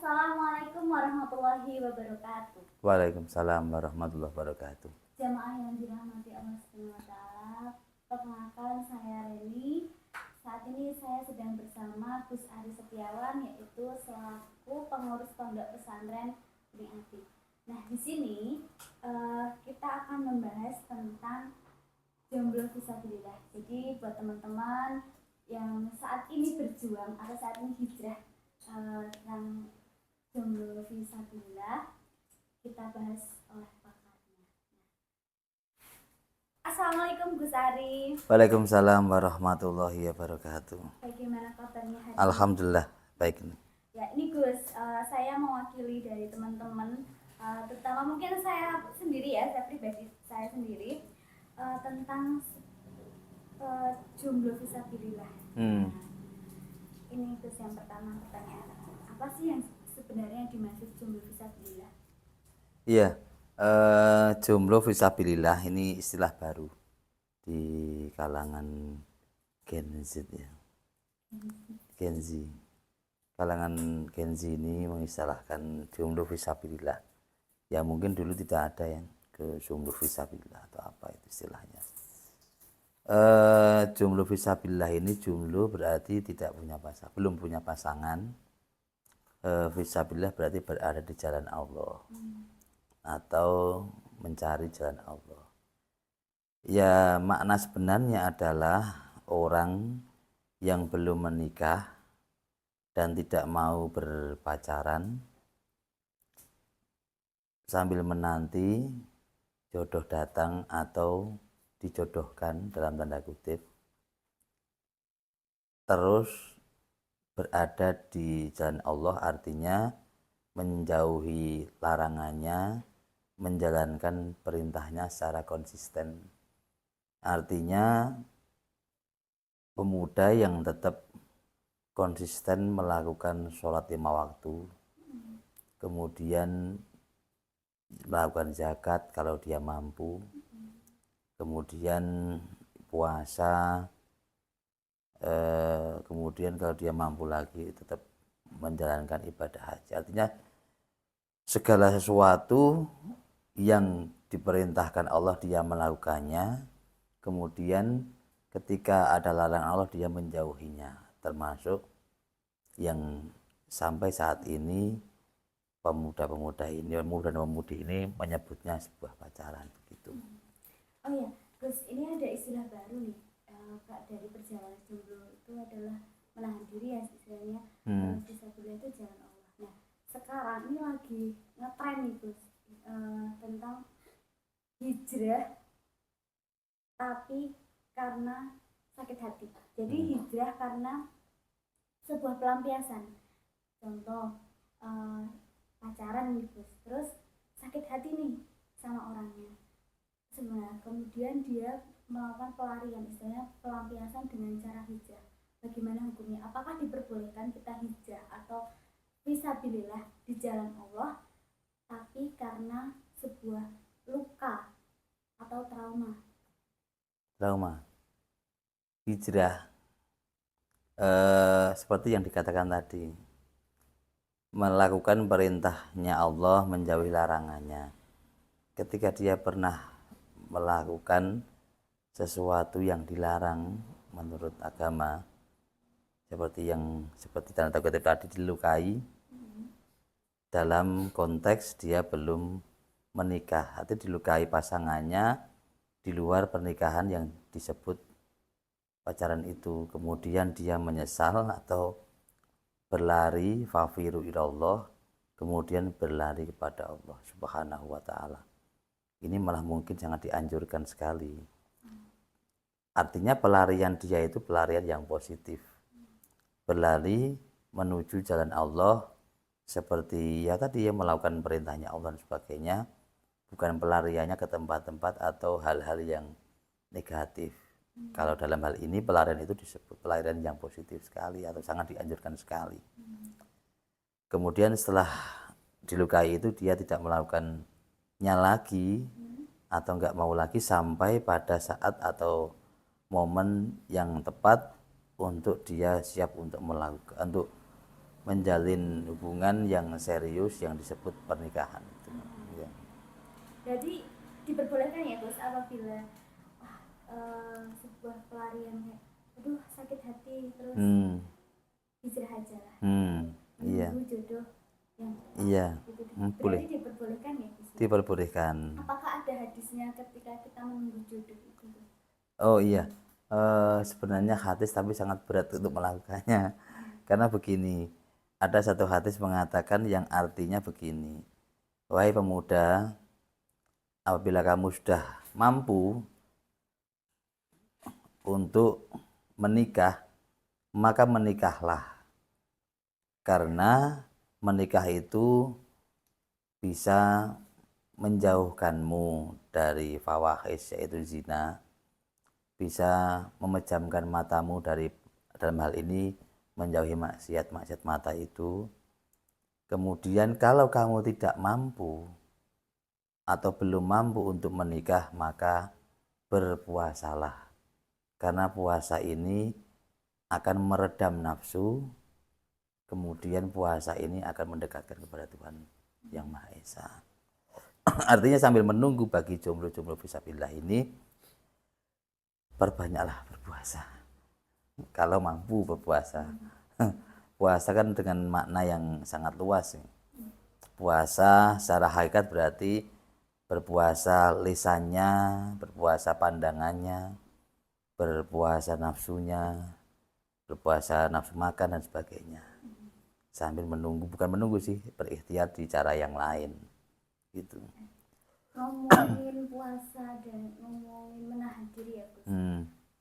Assalamualaikum warahmatullahi wabarakatuh. Waalaikumsalam warahmatullahi wabarakatuh. Jamaah yang dirahmati Allah Subhanahu wa taala. Perkenalkan, saya Reni. Saat ini saya sedang bersama Gus Ari Setiawan, yaitu selaku pengurus pondok pesantren Bening Ati. Nah, di sini kita akan membahas tentang jomblo fisabilillah. Jadi buat teman-teman yang saat ini berjuang atau saat ini hijrah tentang jomblo fisabilillah, kita bahas oleh pakarnya. Assalamualaikum Gus Ari. Waalaikumsalam warahmatullahi wabarakatuh. Bagaimana kabarnya hari ini? Alhamdulillah baik. Ya, ini Gus, saya mewakili dari teman-teman, terutama mungkin saya sendiri ya, saya pribadi saya sendiri, tentang jomblo fisabilillah. Nah, ini Gus, yang pertama pertanyaan, apa sih yang sebenarnya dimaksud jomblo fisabilillah? Iya, jomblo fisabilillah ini istilah baru di kalangan Gen Z ya. Gen Z. Kalangan Gen Z ini mengistilahkan jomblo fisabilillah. Ya mungkin dulu tidak ada yang ke jomblo fisabilillah atau apa itu istilahnya. Jomblo fisabilillah ini jomblo berarti tidak punya pasangan, belum punya pasangan. Fisabilillah berarti berada di jalan Allah atau mencari jalan Allah. Ya makna sebenarnya adalah orang yang belum menikah dan tidak mau berpacaran sambil menanti jodoh datang atau dijodohkan dalam tanda kutip, terus berada di jalan Allah artinya menjauhi larangannya, menjalankan perintahnya secara konsisten. Artinya pemuda yang tetap konsisten melakukan sholat 5 waktu, kemudian melakukan zakat kalau dia mampu, kemudian puasa, kemudian kalau dia mampu lagi tetap menjalankan ibadah haji. Artinya segala sesuatu yang diperintahkan Allah dia melakukannya, kemudian ketika ada larangan Allah dia menjauhinya, termasuk yang sampai saat ini pemuda-pemuda ini, pemuda dan pemudi ini menyebutnya sebuah pacaran begitu. Oh ya, Gus, ini ada istilah baru nih, Kak, dari perjalanan jomblo itu adalah menahan diri ya istilahnya. Fisabilillah itu jalan Allah. Nah, sekarang ini lagi ngetren nih Gus, tentang hijrah tapi karena sakit hati. Jadi hijrah karena sebuah pelampiasan. Contoh pacaran nih Gus, terus sakit hati nih sama orangnya. Sebenarnya kemudian dia melakukan pelarian, istilahnya pelampiasan dengan cara hijrah. Bagaimana hukumnya? Apakah diperbolehkan kita hijrah atau fisabilillah di jalan Allah tapi karena sebuah luka atau trauma? Hijrah seperti yang dikatakan tadi, melakukan perintahnya Allah, menjauhi larangannya. Ketika dia pernah melakukan sesuatu yang dilarang menurut agama, seperti tanda kutip tadi dilukai, dalam konteks dia belum menikah atau dilukai pasangannya di luar pernikahan yang disebut pacaran itu, kemudian dia menyesal atau berlari fafiru ilallah, kemudian berlari kepada Allah Subhanahu wa taala. Ini malah mungkin sangat dianjurkan sekali. Artinya pelarian dia itu pelarian yang positif. Berlari menuju jalan Allah seperti ya tadi ya melakukan perintahnya Allah dan sebagainya, bukan pelariannya ke tempat-tempat atau hal-hal yang negatif. Kalau dalam hal ini pelarian itu disebut pelarian yang positif sekali atau sangat dianjurkan sekali. Kemudian setelah dilukai itu dia tidak melakukannya lagi atau enggak mau lagi sampai pada saat atau momen yang tepat untuk dia siap untuk melakukan, untuk menjalin hubungan yang serius yang disebut pernikahan itu. Ya. Jadi diperbolehkan ya Gus apabila sebuah pelarian kayak aduh sakit hati terus hijrah aja lah. Iya. Menunggu jodoh yang Iya. gitu. Boleh. Berarti diperbolehkan ya Gus? Diperbolehkan. Apakah ada hadisnya ketika kita menunggu jodoh itu? Oh iya. Sebenarnya hadis tapi sangat berat untuk melakukannya. Karena begini, ada satu hadis mengatakan yang artinya begini. Wahai pemuda, apabila kamu sudah mampu untuk menikah, maka menikahlah. Karena menikah itu bisa menjauhkanmu dari fawahish yaitu zina, bisa memejamkan matamu dari dalam hal ini menjauhi maksiat mata itu. Kemudian kalau kamu tidak mampu atau belum mampu untuk menikah, maka berpuasalah. Karena puasa ini akan meredam nafsu, kemudian puasa ini akan mendekatkan kepada Tuhan Yang Maha Esa. Artinya sambil menunggu bagi jomblo-jomblo fisabilillah ini, perbanyaklah berpuasa. Kalau mampu berpuasa. Puasa kan dengan makna yang sangat luas. Puasa secara hakikat berarti berpuasa lisannya, berpuasa pandangannya, berpuasa nafsunya, berpuasa nafsu makan dan sebagainya. Sambil menunggu, bukan menunggu sih, berikhtiar di cara yang lain. Gitu. Ngomongin puasa dan ngomongin menahan diri ya Gus.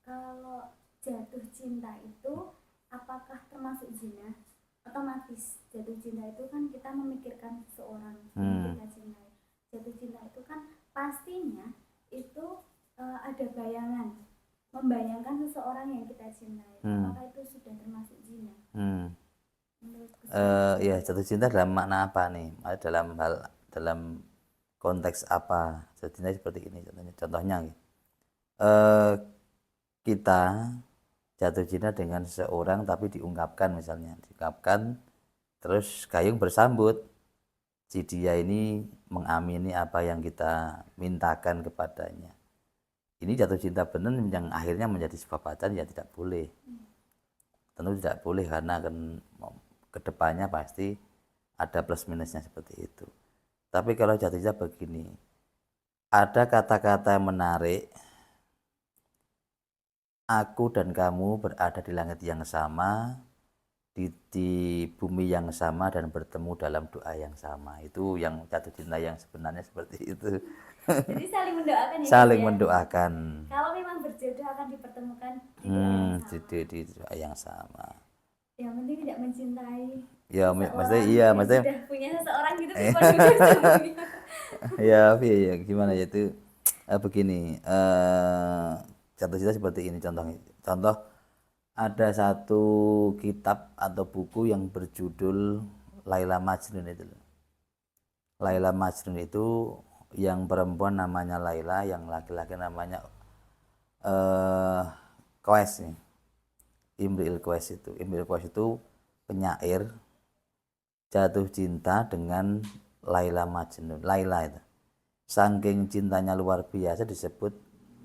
Kalau jatuh cinta itu apakah termasuk zina? Otomatis jatuh cinta itu kan kita memikirkan seseorang yang kita cintai. Jatuh cinta itu kan pastinya itu ada bayangan, membayangkan seseorang yang kita cintai. Apakah itu sudah termasuk zina? Ya, jatuh cinta dalam makna apa nih? Dalam konteks apa? Jatuh cinta seperti ini contohnya. Kita jatuh cinta dengan seseorang tapi diungkapkan, misalnya diungkapkan terus gayung bersambut, si dia ini mengamini apa yang kita mintakan kepadanya. Ini jatuh cinta benar yang akhirnya menjadi sebuah pacaran, ya tidak boleh. Tentu tidak boleh karena akan kedepannya pasti ada plus minusnya seperti itu. Tapi kalau jatuh cinta begini, ada kata-kata yang menarik, aku dan kamu berada di langit yang sama, di bumi yang sama dan bertemu dalam doa yang sama. Itu yang jatuh cinta yang sebenarnya seperti itu. Jadi saling mendoakan ya. Saling mendoakan. Kalau memang berjodoh akan dipertemukan di doa yang sama. Di doa yang sama. Yang penting tidak mencintai. Ya, maksudnya iya, maksudnya sudah punya seseorang gitu ya, gimana ya itu begini, jatuh cinta seperti ini contoh ada satu kitab atau buku yang berjudul Laila Majnun itu. Laila Majnun itu yang perempuan namanya Laila, yang laki-laki namanya Qais nih. Imri'il Qais itu penyair jatuh cinta dengan Laila Majnun. Laila itu saking cintanya luar biasa disebut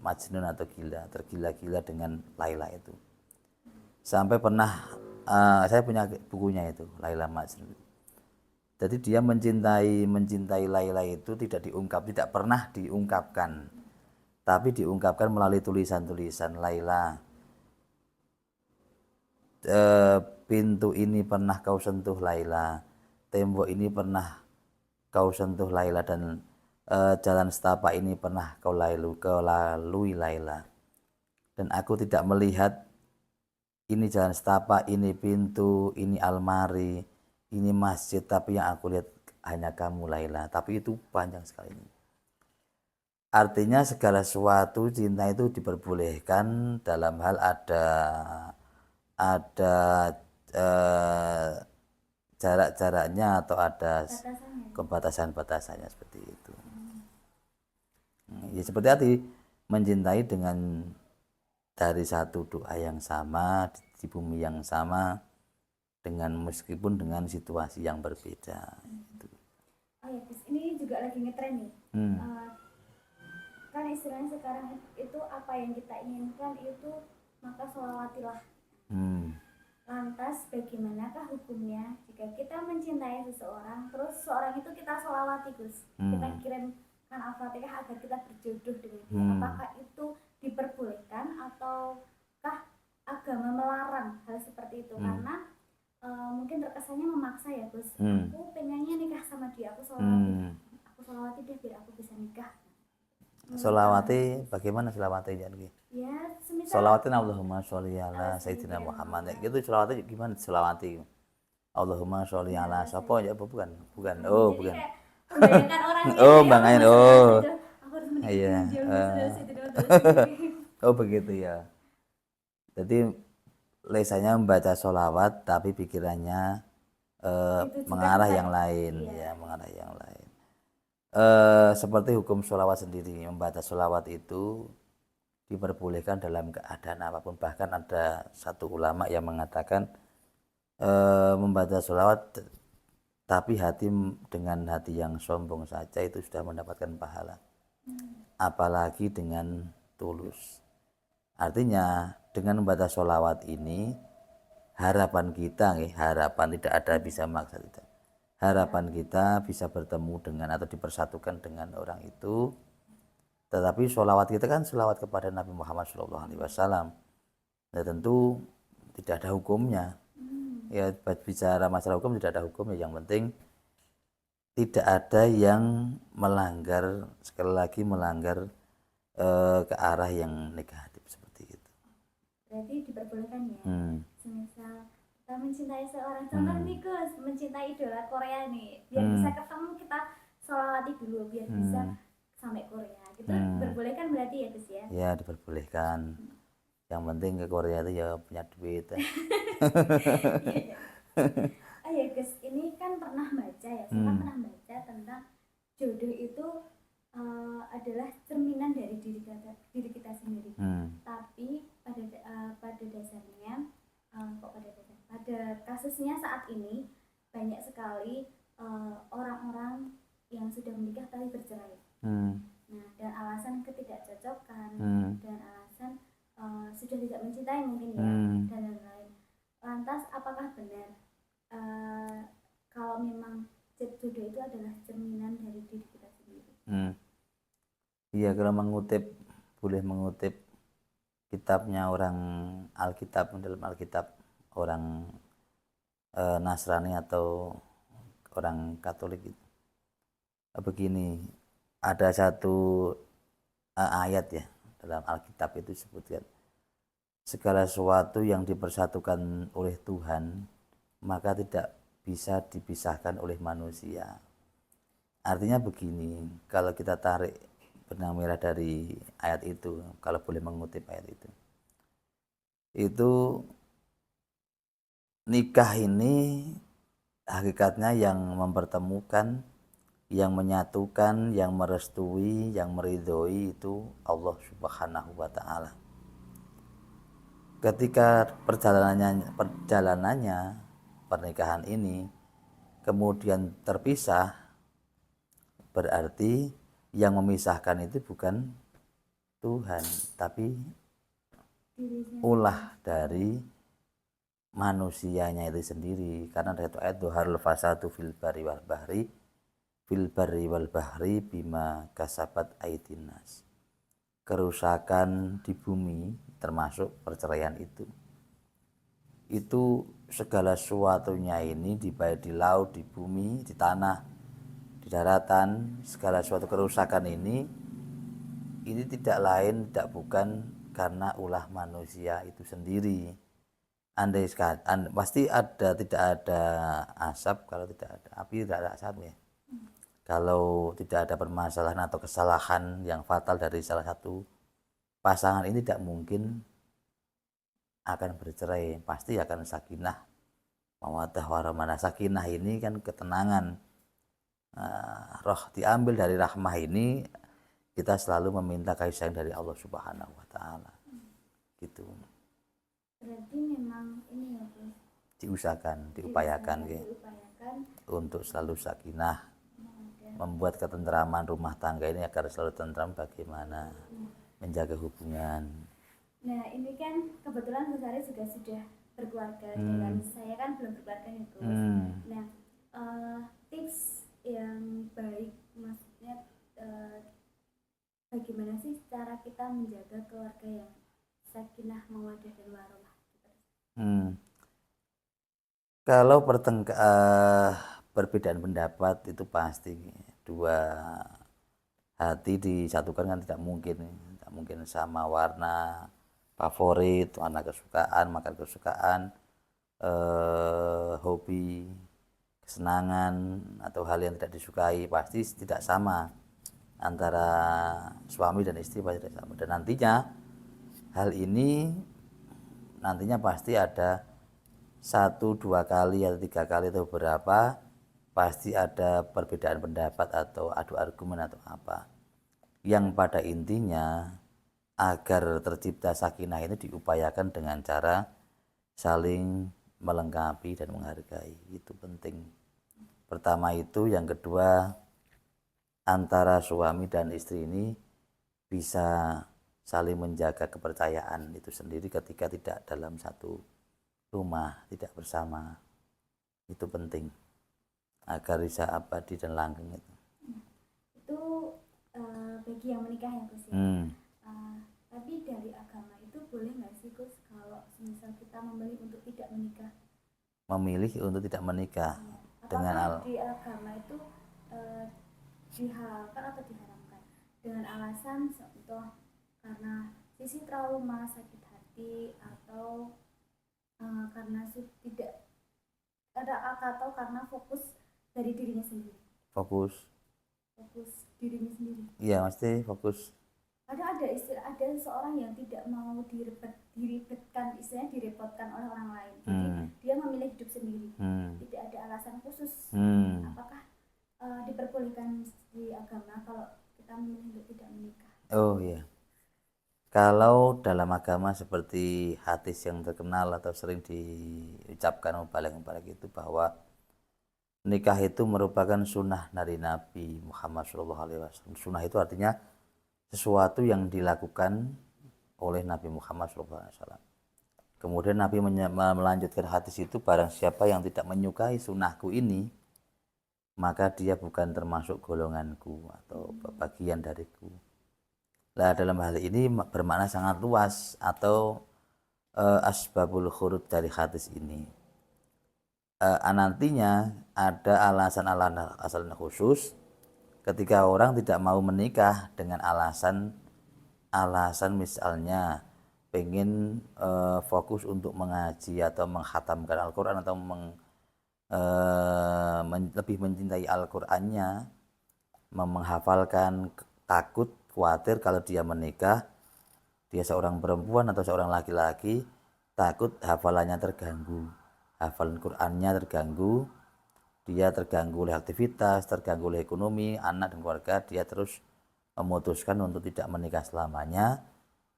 Majnun atau gila, tergila-gila dengan Laila itu. Sampai pernah saya punya bukunya itu, Laila Majnun. Jadi dia mencintai Laila itu tidak pernah diungkapkan, tapi diungkapkan melalui tulisan-tulisan. Laila, pintu ini pernah kau sentuh Laila, tembok ini pernah kau sentuh Laila, dan jalan setapak ini pernah kau lalui Laila. Dan aku tidak melihat ini jalan setapak, ini pintu, ini almari, ini masjid, tapi yang aku lihat hanya kamu Laila. Tapi itu panjang sekali. Artinya segala sesuatu cinta itu diperbolehkan dalam hal ada jarak-jaraknya atau ada batasan-batasannya seperti itu. Ya seperti tadi, mencintai dengan dari satu doa yang sama, di bumi yang sama, meskipun dengan situasi yang berbeda. Gitu. Oh ya Gus, ini juga lagi ngetren nih. Kan istilahnya sekarang itu apa yang kita inginkan itu maka sholawatilah. Lantas bagaimanakah hukumnya jika kita mencintai seseorang terus seorang itu kita sholawati Gus, kita kirimkan Al-Fatihah agar kita berjodoh dengan dia, apakah itu diperbolehkan ataukah agama melarang hal seperti itu? Karena mungkin terkesannya memaksa ya Gus, aku pengennya nikah sama dia, aku sholawati dia biar aku bisa nikah. Sholawati, bagaimana sholawati jadi? Ya, semisal Sholawatin Allahumma sholli ala Sayyidina Muhammad. Gitu sholawati gimana sholawati? Allahumma sholli ala siapa ya? Bukan. Oh, bukan. Membayangkan orangnya. Oh, banggain. Oh. Aku harus menikah Iya. Oh, begitu ya. Jadi lesanya membaca sholawat tapi pikirannya mengarah yang lain, ya, mengarah yang lain. Seperti hukum sholawat sendiri, membaca sholawat itu diperbolehkan dalam keadaan apapun. Bahkan ada satu ulama yang mengatakan membaca sholawat tapi dengan hati yang sombong saja itu sudah mendapatkan pahala, apalagi dengan tulus. Artinya dengan membaca sholawat ini harapan kita, harapan tidak ada bisa maksa tidak. Harapan kita bisa bertemu dengan atau dipersatukan dengan orang itu. Tetapi sholawat kita kan sholawat kepada Nabi Muhammad SAW. Ya tentu tidak ada hukumnya. Ya bicara masalah hukum tidak ada hukumnya. Yang penting tidak ada yang melanggar, sekali lagi melanggar ke arah yang negatif seperti itu. Berarti diperbolehkan ya. Semisal kita mencintai seorang, contoh nih Gus, mencintai idola Korea nih, biar bisa ketemu kita sholawati dulu biar bisa sampai Korea. Gitu diperbolehkan berarti ya Gus ya? Ya diperbolehkan. Yang penting ke Korea itu ya punya duit. Oh ya Gus, ini kan pernah baca ya, saya pernah baca tentang jodoh itu adalah cerminan dari diri kita sendiri. Tapi pada dasarnya pada kasusnya saat ini banyak sekali orang-orang yang sudah menikah tapi bercerai. Nah, dan alasan ketidakcocokan dan alasan sudah tidak mencintai mungkin ya dan lain-lain. Lantas apakah benar kalau memang jodoh itu adalah cerminan dari diri kita sendiri? Iya, kalau boleh mengutip kitabnya orang Alkitab, dalam Alkitab orang Nasrani atau orang Katolik itu. Begini, ada satu ayat ya dalam Alkitab itu disebutkan segala sesuatu yang dipersatukan oleh Tuhan maka tidak bisa dipisahkan oleh manusia. Artinya begini, kalau kita tarik benang merah dari ayat itu, kalau boleh mengutip ayat itu nikah ini hakikatnya yang mempertemukan, yang menyatukan, yang merestui, yang meridhoi itu Allah Subhanahu wa Ta'ala. Ketika perjalanannya pernikahan ini kemudian terpisah, berarti yang memisahkan itu bukan Tuhan, tapi ulah dari manusianya itu sendiri. Karena ada satu ayat dhuharul fasadu fil barri wal bahri bima kasabat aydin nas. Kerusakan di bumi termasuk perceraian itu segala sesuatunya ini baik di laut, di bumi, di tanah, di daratan, segala suatu kerusakan ini tidak lain tidak bukan karena ulah manusia itu sendiri. Andai pasti tidak ada asap kalau tidak ada api, tidak ada asap ya. Kalau tidak ada permasalahan atau kesalahan yang fatal dari salah satu pasangan ini tidak mungkin akan bercerai, pasti akan sakinah mawaddah warahmah. Sakinah ini kan ketenangan, roh diambil dari rahmah ini, kita selalu meminta kasih sayang dari Allah Subhanahu wa Ta'ala gitu. Berarti memang ini ya Gus, diupayakan nggih, diupayakan untuk selalu sakinah, dan membuat ketentraman rumah tangga ini agar selalu tentram, bagaimana menjaga hubungan. nah ini kan kebetulan Gus Aris juga sudah berkeluarga dengan saya kan belum berkeluarga nih Gus. Nah tips yang baik maksudnya bagaimana sih cara kita menjaga keluarga yang sakinah mawaddah dan warahmah? Kalau perbedaan pendapat itu pasti, dua hati disatukan kan tidak mungkin sama warna favorit, warna kesukaan, makan kesukaan, hobi, kesenangan atau hal yang tidak disukai pasti tidak sama antara suami dan istri, pasti tidak sama. Dan nantinya hal ini pasti ada 1-2 kali atau 3 kali atau berapa, pasti ada perbedaan pendapat atau adu argumen atau apa, yang pada intinya agar tercipta sakinah ini diupayakan dengan cara saling melengkapi dan menghargai. Itu penting. Pertama itu. Yang kedua, antara suami dan istri ini bisa saling menjaga kepercayaan itu sendiri ketika tidak dalam satu rumah, tidak bersama. Itu penting agar bisa abadi dan langgeng itu. Itu bagi yang menikah ya Gus ya. Tapi dari agama itu boleh nggak sih Gus kalau misal kita memilih untuk tidak menikah? Memilih untuk tidak menikah Ya. dengan di agama itu dihalalkan atau diharamkan dengan alasan contoh karena sisi trauma, sakit hati, atau karena tidak ada atau karena fokus dari dirinya sendiri. Fokus dirinya sendiri. Iya, mesti fokus. Ada seorang yang tidak mau diribetkan, istilahnya direpotkan oleh orang lain. Jadi dia memilih hidup sendiri. Tidak ada alasan khusus. Apakah diperbolehkan di agama kalau kita memilih untuk tidak menikah? Oh iya. Kalau dalam agama seperti hadis yang terkenal atau sering diucapkan balik itu bahwa nikah itu merupakan sunnah dari Nabi Muhammad SAW. Sunnah itu artinya sesuatu yang dilakukan oleh Nabi Muhammad SAW. Kemudian Nabi melanjutkan hadis itu, barang siapa yang tidak menyukai sunnahku ini, maka dia bukan termasuk golonganku atau bagian dariku. Nah, dalam hal ini bermakna sangat luas atau asbabul khurud dari hadis ini. Nantinya ada alasan khusus ketika orang tidak mau menikah dengan alasan misalnya pengen fokus untuk mengaji atau menghatamkan Al-Quran atau lebih mencintai Al-Qurannya, menghafalkan, takut, khawatir kalau dia menikah, dia seorang perempuan atau seorang laki-laki, takut hafalannya terganggu, hafalan Qurannya terganggu, dia terganggu oleh aktivitas, terganggu oleh ekonomi, anak dan keluarga, dia terus memutuskan untuk tidak menikah selamanya,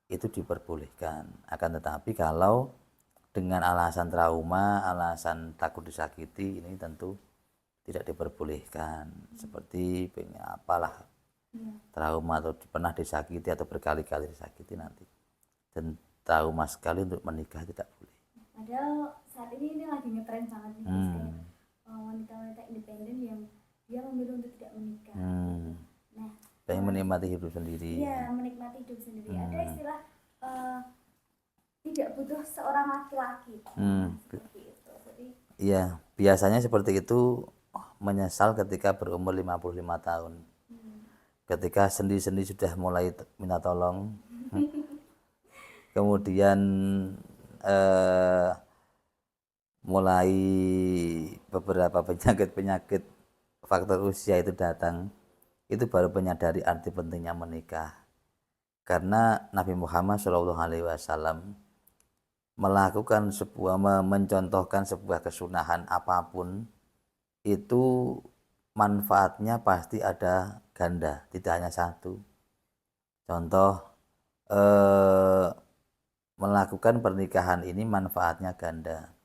itu diperbolehkan. Akan tetapi kalau dengan alasan trauma, alasan takut disakiti, ini tentu tidak diperbolehkan. Seperti trauma atau pernah disakiti atau berkali-kali disakiti nanti, dan trauma sekali untuk menikah tidak boleh. Padahal saat ini lagi ngetren banget nih wanita-wanita independen yang dia memilih untuk tidak menikah. Nah, pengen menikmati hidup sendiri. Iya, menikmati hidup sendiri. Ada istilah tidak butuh seorang laki-laki. Seperti itu. Iya, biasanya seperti itu, menyesal ketika berumur 55 tahun. Ketika sendi-sendi sudah mulai minta tolong. Kemudian mulai beberapa penyakit faktor usia itu datang, itu baru menyadari arti pentingnya menikah. Karena Nabi Muhammad SAW mencontohkan sebuah kesunahan apapun, itu manfaatnya pasti ada ganda, tidak hanya satu. Contoh, melakukan pernikahan ini manfaatnya ganda.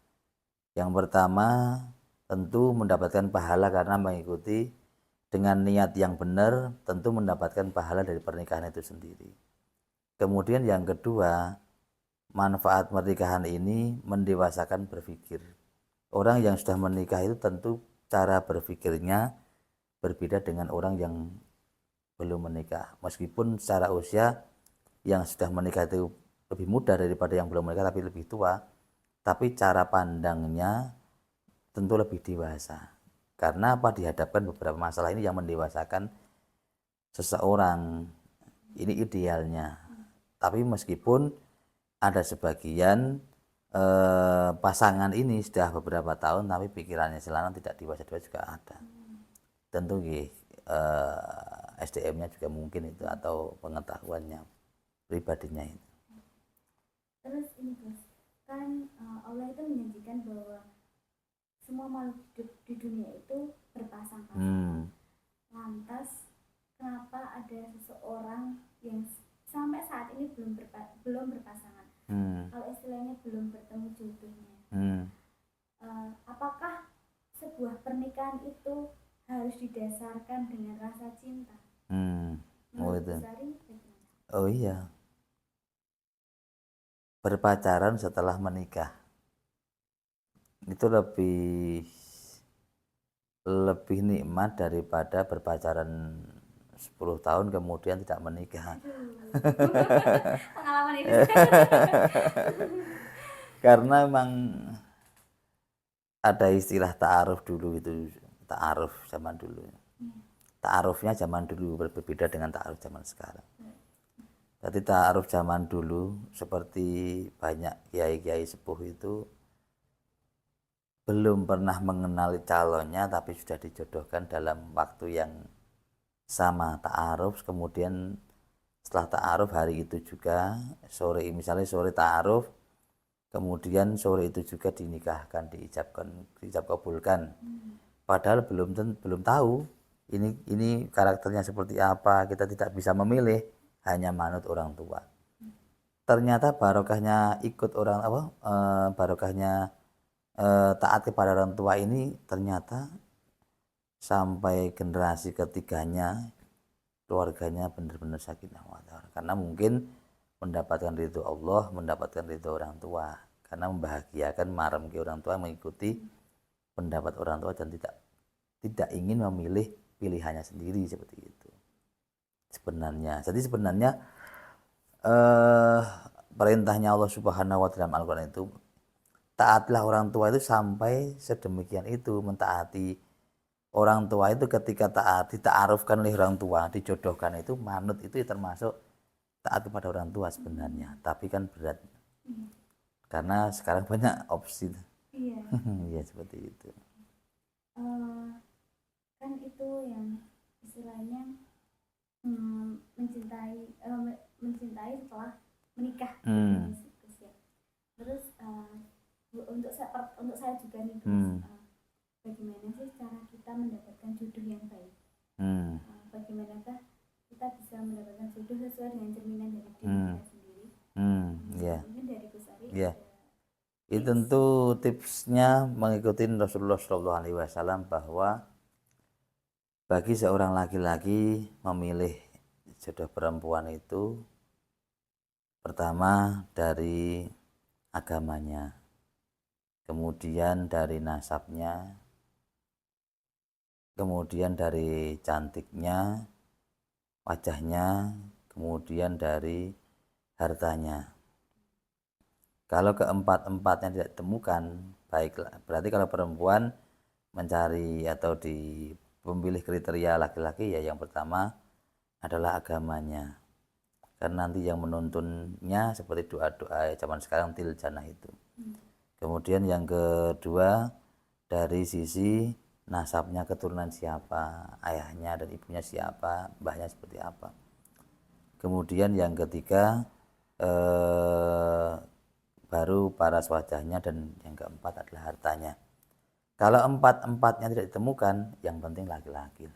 Yang pertama tentu mendapatkan pahala karena mengikuti dengan niat yang benar, tentu mendapatkan pahala dari pernikahan itu sendiri. Kemudian yang kedua, manfaat pernikahan ini mendewasakan berpikir. Orang yang sudah menikah itu tentu cara berpikirnya berbeda dengan orang yang belum menikah. Meskipun secara usia yang sudah menikah itu lebih muda daripada yang belum menikah tapi lebih tua, tapi cara pandangnya tentu lebih dewasa. Karena apa? Dihadapkan beberapa masalah ini yang mendewasakan seseorang. Ini idealnya. Tapi meskipun ada sebagian pasangan ini sudah beberapa tahun tapi pikirannya selanang tidak dewasa juga ada. Tentu SDM-nya juga mungkin itu atau pengetahuannya pribadinya itu. Terus ini Gus, kan Allah itu menjanjikan bahwa semua makhluk hidup di dunia itu berpasang-pasangan. Lantas kenapa ada seseorang yang sampai saat ini belum berpasangan? Kalau istilahnya belum bertemu jodohnya. Apakah sebuah pernikahan itu harus didasarkan dengan rasa cinta? Oh itu. Sari, Oh iya. Berpacaran setelah menikah itu lebih nikmat daripada berpacaran 10 tahun kemudian tidak menikah. Pengalaman ini. Karena memang ada istilah ta'aruf dulu itu, ta'aruf zaman dulu. Ta'arufnya zaman dulu berbeda dengan ta'aruf zaman sekarang. Jadi ta'aruf zaman dulu seperti banyak kiai-kiai sepuh itu belum pernah mengenali calonnya tapi sudah dijodohkan dalam waktu yang sama. Ta'aruf, kemudian setelah ta'aruf hari itu juga sore, misalnya sore ta'aruf, kemudian sore itu juga dinikahkan, diijab kabulkan. Padahal belum tahu ini karakternya seperti apa, kita tidak bisa memilih, hanya manut orang tua. Ternyata barokahnya ikut orang barokahnya taat kepada orang tua ini ternyata sampai generasi ketiganya keluarganya benar-benar sakinah mawaddah, karena mungkin mendapatkan ridho Allah, mendapatkan ridho orang tua, karena membahagiakan marem ke orang tua, mengikuti pendapat orang tua dan tidak ingin memilih pilihannya sendiri seperti itu. Jadi sebenarnya perintahnya Allah Subhanahu wa taala dalam Al-Qur'an itu taatlah orang tua itu sampai sedemikian itu, mentaati orang tua itu ketika ditaarufkan oleh orang tua, dijodohkan itu manut itu termasuk taat kepada orang tua sebenarnya, tapi kan berat. Karena sekarang banyak opsi. Iya. Ya seperti itu. Kan itu yang istilahnya mencintai setelah menikah. Terus untuk saya juga nih Gus, bagaimana sih cara kita mendapatkan jodoh yang baik? Bagaimanakah kita bisa mendapatkan jodoh sesuai dengan cerminan dari diri kita sendiri? Mungkin dari Gus Ari. Itu tentu tipsnya mengikuti Rasulullah SAW bahwa bagi seorang laki-laki memilih jodoh perempuan itu pertama dari agamanya, kemudian dari nasabnya, kemudian dari cantiknya, wajahnya, kemudian dari hartanya. Kalau keempat-empatnya tidak ditemukan, baiklah, berarti kalau perempuan mencari atau memilih kriteria laki-laki, ya yang pertama adalah agamanya. Karena nanti yang menuntunnya seperti doa-doa zaman sekarang tiljana itu. Kemudian yang kedua dari sisi nasabnya, keturunan siapa, ayahnya dan ibunya siapa, mbahnya seperti apa. Kemudian yang ketiga baru paras wajahnya, dan yang keempat adalah hartanya. Kalau empat-empatnya tidak ditemukan, yang penting laki-laki.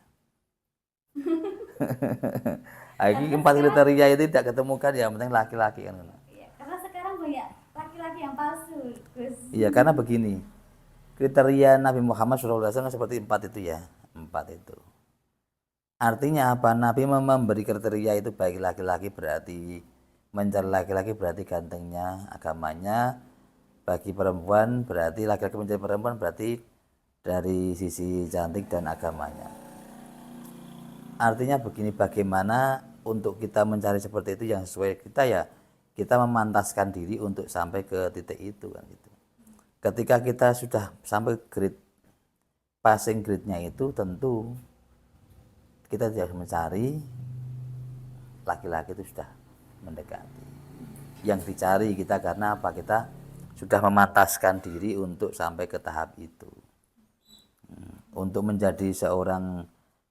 Ini 4 kriteria itu tidak ketemukan, yang penting laki-laki kan. Iya, karena sekarang banyak laki-laki yang palsu, Gus. Iya, karena begini, kriteria Nabi Muhammad SAW seperti 4 itu ya, 4 itu. Artinya apa? Nabi memberi kriteria itu bagi laki-laki berarti mencari laki-laki berarti gantengnya, agamanya. Bagi perempuan berarti laki-laki mencari perempuan berarti dari sisi cantik dan agamanya. Artinya begini, bagaimana untuk kita mencari seperti itu yang sesuai kita ya, kita memantaskan diri untuk sampai ke titik itu kan gitu. Ketika kita sudah sampai grade passing grade-nya itu, tentu kita tidak mencari laki-laki itu sudah mendekati. Yang dicari kita karena apa? Kita sudah memantaskan diri untuk sampai ke tahap itu. Untuk menjadi seorang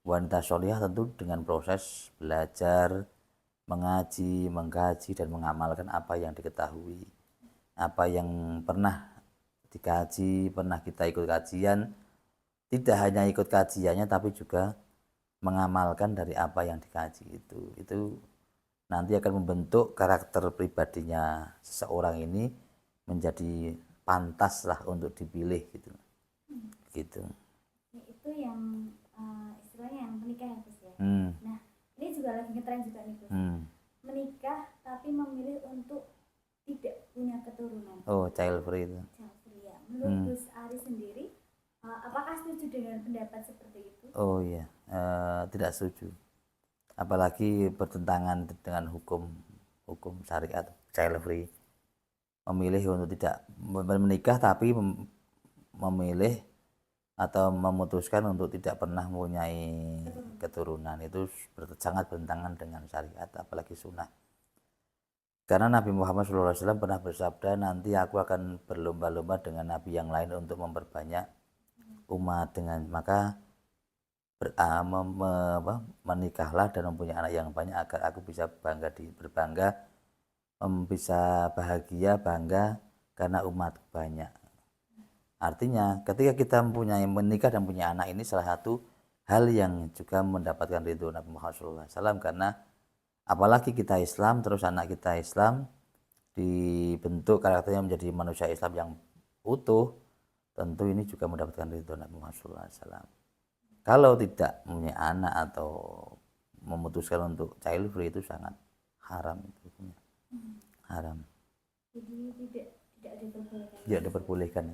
wanita solihah tentu dengan proses belajar, mengaji, mengkaji dan mengamalkan apa yang diketahui, apa yang pernah dikaji, pernah kita ikut kajian. Tidak hanya ikut kajiannya tapi juga mengamalkan dari apa yang dikaji itu nanti akan membentuk karakter pribadinya seseorang ini menjadi pantas lah untuk dipilih gitu. Ya, itu yang istilahnya yang menikah ya Gus ya. Hmm. Nah ini juga lagi ngetren juga nih Gus. Menikah tapi memilih untuk tidak punya keturunan. Oh, child free itu. Child free ya. Menurut Gus Ari sendiri, apakah setuju dengan pendapat seperti itu? Oh iya, tidak setuju. Apalagi bertentangan dengan hukum syariat child free. Memilih untuk tidak menikah tapi memilih atau memutuskan untuk tidak pernah mempunyai keturunan itu sangat bertentangan dengan syariat, apalagi sunnah. Karena Nabi Muhammad SAW pernah bersabda, nanti aku akan berlomba-lomba dengan nabi yang lain untuk memperbanyak umat, dengan maka menikahlah dan mempunyai anak yang banyak agar aku bisa berbangga, bisa bahagia, bangga karena umat banyak. Artinya ketika kita menikah dan punya anak, ini salah satu hal yang juga mendapatkan ridho Nabi Muhammad SAW, karena apalagi kita Islam, terus anak kita Islam, dibentuk karakternya menjadi manusia Islam yang utuh, tentu ini juga mendapatkan ridho Nabi Muhammad SAW. Kalau tidak mempunyai anak atau memutuskan untuk child free itu sangat haram itu. Haram. Jadi tidak diperbolehkan. Tidak diperbolehkan.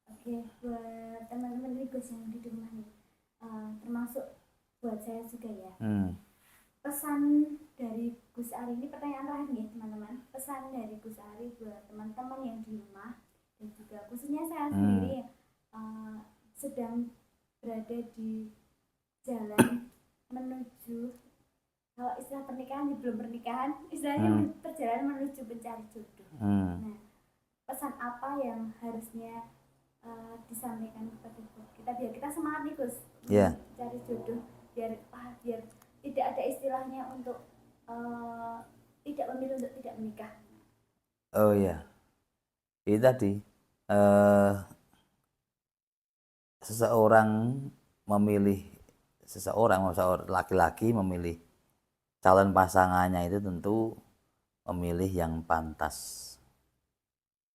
Oke, buat teman-teman ini Gus yang di rumah nih, termasuk buat saya juga ya. Pesan dari Gus Ari ini, pertanyaan terakhir nih teman-teman. Pesan dari Gus Ari buat teman-teman yang di rumah dan juga khususnya saya sendiri sedang berada di jalan menuju, kalau istilah pernikahan belum pernikahan, istilahnya perjalanan menuju mencari jodoh. Nah, pesan apa yang harusnya disampaikan kepada kita biar kita semangat nih Gus mencari jodoh, biar tidak ada istilahnya untuk tidak memilih untuk tidak menikah. Oh iya, ini tadi seseorang laki-laki memilih calon pasangannya itu tentu memilih yang pantas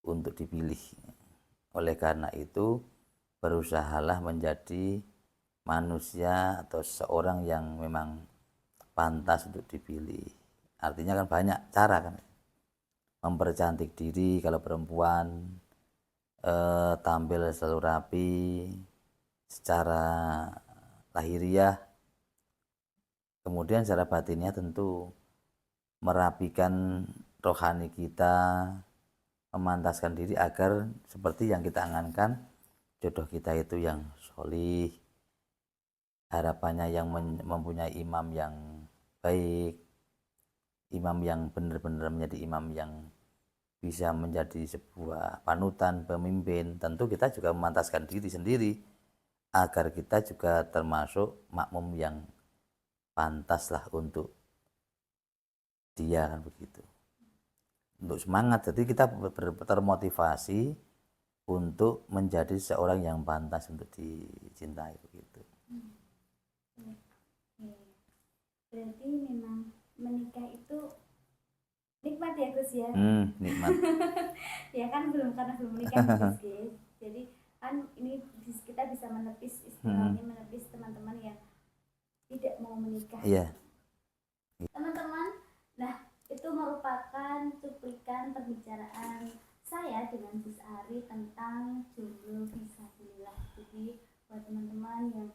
untuk dipilih. Oleh karena itu berusahalah menjadi manusia atau seseorang yang memang pantas untuk dipilih. Artinya kan banyak cara kan, mempercantik diri kalau perempuan, tampil selalu rapi secara lahiriah, kemudian secara batinnya tentu merapikan rohani kita, memantaskan diri agar seperti yang kita angankan, jodoh kita itu yang solih, harapannya yang mempunyai imam yang baik, imam yang benar-benar menjadi imam yang bisa menjadi sebuah panutan pemimpin. Tentu kita juga memantaskan diri sendiri agar kita juga termasuk makmum yang pantaslah untuk dia, kan begitu. Untuk semangat, jadi kita termotivasi untuk menjadi seorang yang pantas untuk dicintai begitu. Berarti memang menikah itu nikmat ya Gus ya. Nikmat. Ya kan karena belum menikah Gus. Jadi kan ini kita bisa menepis istilahnya menepis teman-teman yang tidak mau menikah. Iya. Teman-teman, nah itu merupakan cuplikan pembicaraan saya dengan Gus Ari tentang jomblo fisabilillah. Jadi buat teman-teman yang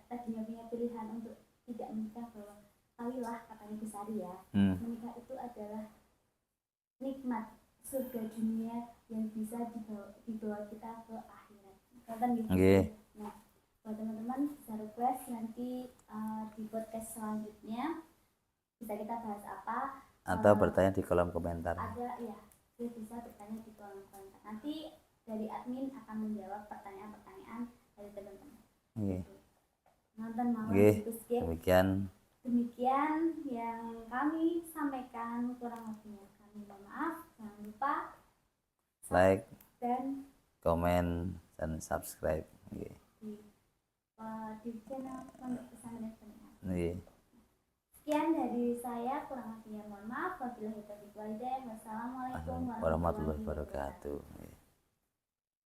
tadinya punya pilihan untuk tidak menikah, bahwa kalilah katanya Gus Ari ya, menikah itu adalah nikmat surga dunia yang bisa dibawa kita ke akhirat. Kan gitu. Nah, buat teman-teman bisa request nanti di podcast selanjutnya bisa kita bahas apa, atau bertanya di kolom komentar. Ada ya, bisa bertanya di kolom komentar. Nanti dari admin akan menjawab pertanyaan-pertanyaan dari teman-teman. Nonton malam demikian yang kami sampaikan, kurang lebihnya kami mohon maaf. Jangan lupa like dan komen dan subscribe di channel Pondok Pesantren Nggih. Sekian dari saya, kurang lebihnya mohon maaf. Wabillahi taufiq wal hidayah. Wassalamualaikum warahmatullahi wabarakatuh.